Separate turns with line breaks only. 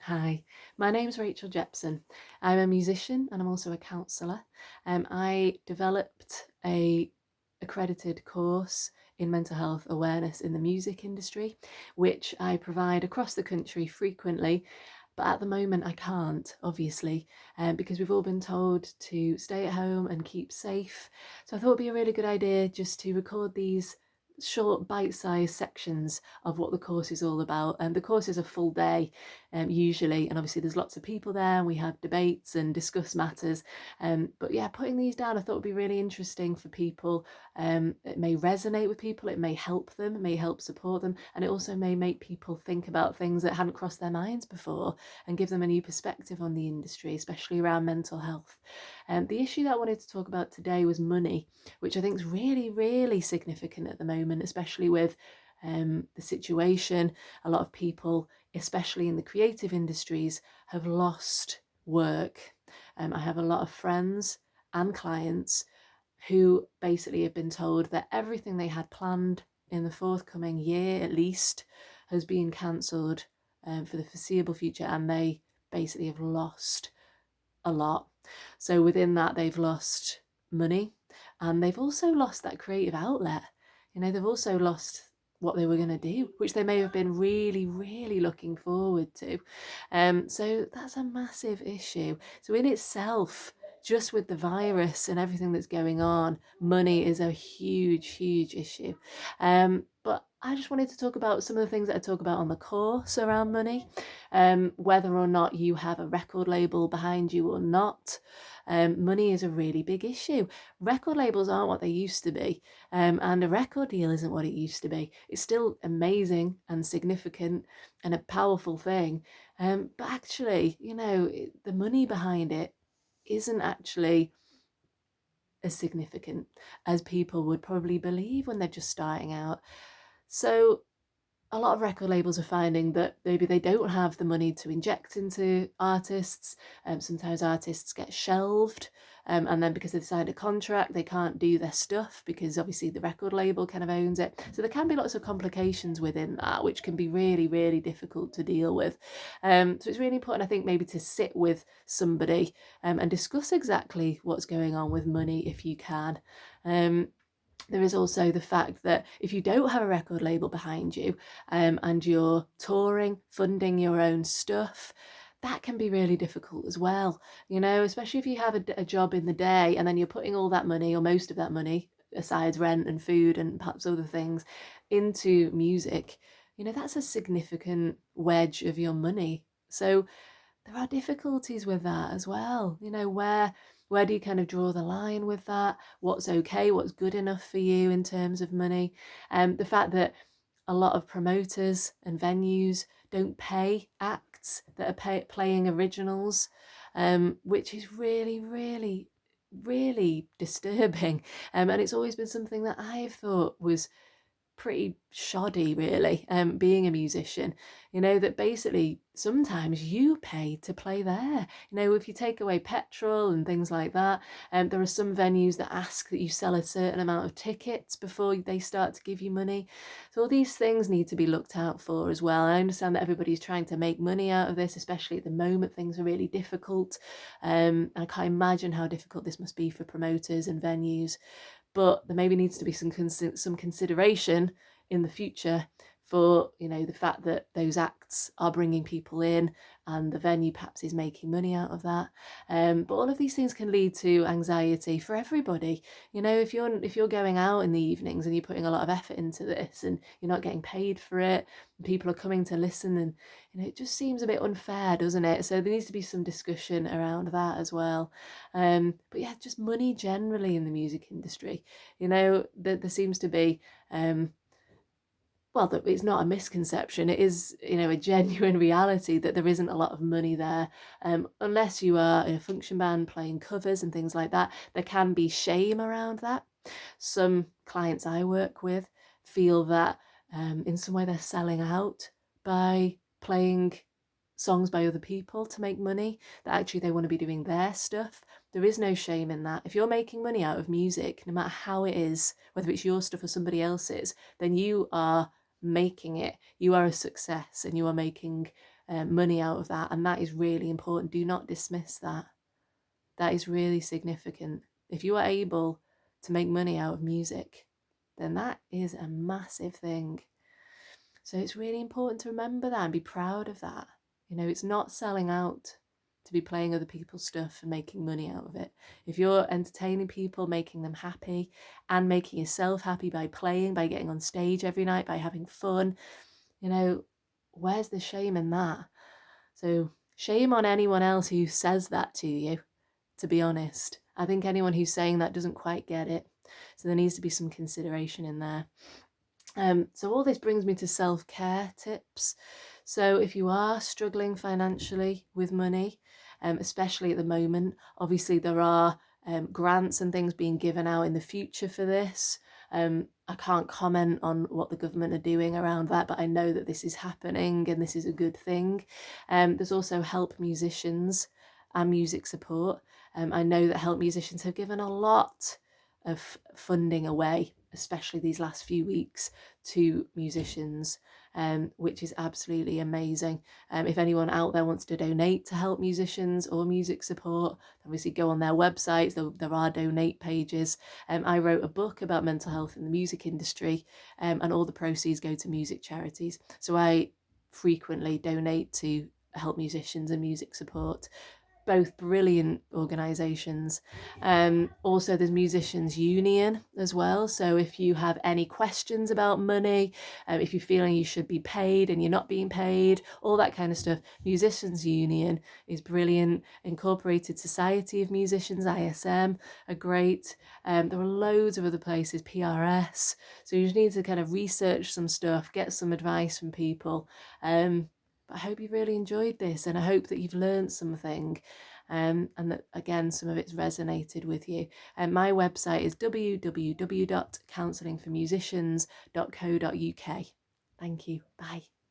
Hi, my name's Rachel Jepson. I'm a musician and I'm also a counsellor. I developed a accredited course in mental health awareness in the music industry, which I provide across the country frequently. But at the moment, I can't, obviously, because we've all been told to stay at home and keep safe. So I thought it'd be a really good idea just to record these short bite-sized sections of what the course is all about. And the course is a full day usually, and obviously there's lots of people there and we have debates and discuss matters. But yeah, putting these down I thought would be really interesting for people. It may resonate with people, it may help them, it may help support them, and it also may make people think about things that hadn't crossed their minds before and give them a new perspective on the industry, especially around mental health. The issue that I wanted to talk about today was money, which I think is really, really significant at the moment, especially with the situation. A lot of people, especially in the creative industries, have lost work. I have a lot of friends and clients who basically have been told that everything they had planned in the forthcoming year at least has been cancelled for the foreseeable future, and they basically have lost a lot. So within that, they've lost money and they've also lost that creative outlet. They've also lost what they were going to do, which they may have been really, really looking forward to. So that's a massive issue. So in itself, just with the virus and everything that's going on, money is a huge, huge issue. But I just wanted to talk about some of the things that I talk about on the course around money, whether or not you have a record label behind you or not. Money is a really big issue. Record labels aren't what they used to be, and a record deal isn't what it used to be. It's still amazing and significant and a powerful thing, but actually, the money behind it isn't actually as significant as people would probably believe when they're just starting out. So a lot of record labels are finding that maybe they don't have the money to inject into artists. Sometimes artists get shelved, and then because they've signed a contract, they can't do their stuff because obviously the record label kind of owns it. So there can be lots of complications within that, which can be really, really difficult to deal with. So it's really important, I think, maybe to sit with somebody and discuss exactly what's going on with money if you can. Um, there is also the fact that if you don't have a record label behind you, and you're touring, funding your own stuff, that can be really difficult as well. Especially if you have a job in the day and then you're putting all that money or most of that money, aside rent and food and perhaps other things, into music. That's a significant wedge of your money. So there are difficulties with that as well. Where do you kind of draw the line with that? What's okay? What's good enough for you in terms of money? The fact that a lot of promoters and venues don't pay acts that are playing originals, which is really, really, really disturbing. And it's always been something that I've thought was pretty shoddy, really, being a musician. That basically sometimes you pay to play there. If you take away petrol and things like that, there are some venues that ask that you sell a certain amount of tickets before they start to give you money. So all these things need to be looked out for as well. I understand that everybody's trying to make money out of this, especially at the moment things are really difficult. I can't imagine how difficult this must be for promoters and venues, but there maybe needs to be some consideration in the future for the fact that those acts are bringing people in and the venue perhaps is making money out of that. But all of these things can lead to anxiety for everybody. If you're going out in the evenings and you're putting a lot of effort into this and you're not getting paid for it, and people are coming to listen, and it just seems a bit unfair, doesn't it? So there needs to be some discussion around that as well. But yeah, just money generally in the music industry. There seems to be, well, that it's not a misconception. It is, a genuine reality that there isn't a lot of money there. Unless you are in a function band playing covers and things like that, there can be shame around that. Some clients I work with feel that in some way they're selling out by playing songs by other people to make money, that actually they want to be doing their stuff. There is no shame in that. If you're making money out of music, no matter how it is, whether it's your stuff or somebody else's, then you are making it. You are a success and you are making money out of that, and that is really important. Do not dismiss that. That is really significant. If you are able to make money out of music, then that is a massive thing. So it's really important to remember that and be proud of that. You know, it's not selling out to be playing other people's stuff and making money out of it. If you're entertaining people, making them happy, and making yourself happy by playing, by getting on stage every night, by having fun, you know, where's the shame in that? So shame on anyone else who says that to you, to be honest. I think anyone who's saying that doesn't quite get it. So there needs to be some consideration in there. So all this brings me to self-care tips. So if you are struggling financially with money, especially at the moment, obviously there are grants and things being given out in the future for this. I can't comment on what the government are doing around that, but I know that this is happening and this is a good thing. There's also Help Musicians and music support. I know that Help Musicians have given a lot of funding away, especially these last few weeks, to musicians, which is absolutely amazing. If anyone out there wants to donate to Help Musicians or music support, obviously go on their websites. There are donate pages. I wrote a book about mental health in the music industry, and all the proceeds go to music charities. So I frequently donate to Help Musicians and music support, both brilliant organisations. Also, there's Musicians Union as well. So if you have any questions about money, if you're feeling you should be paid and you're not being paid, all that kind of stuff, Musicians Union is brilliant. Incorporated Society of Musicians, ISM, are great. There are loads of other places, PRS. So you just need to kind of research some stuff, get some advice from people. But I hope you really enjoyed this, and I hope that you've learned something, and that, again, some of it's resonated with you. My website is www.counsellingformusicians.co.uk. Thank you. Bye.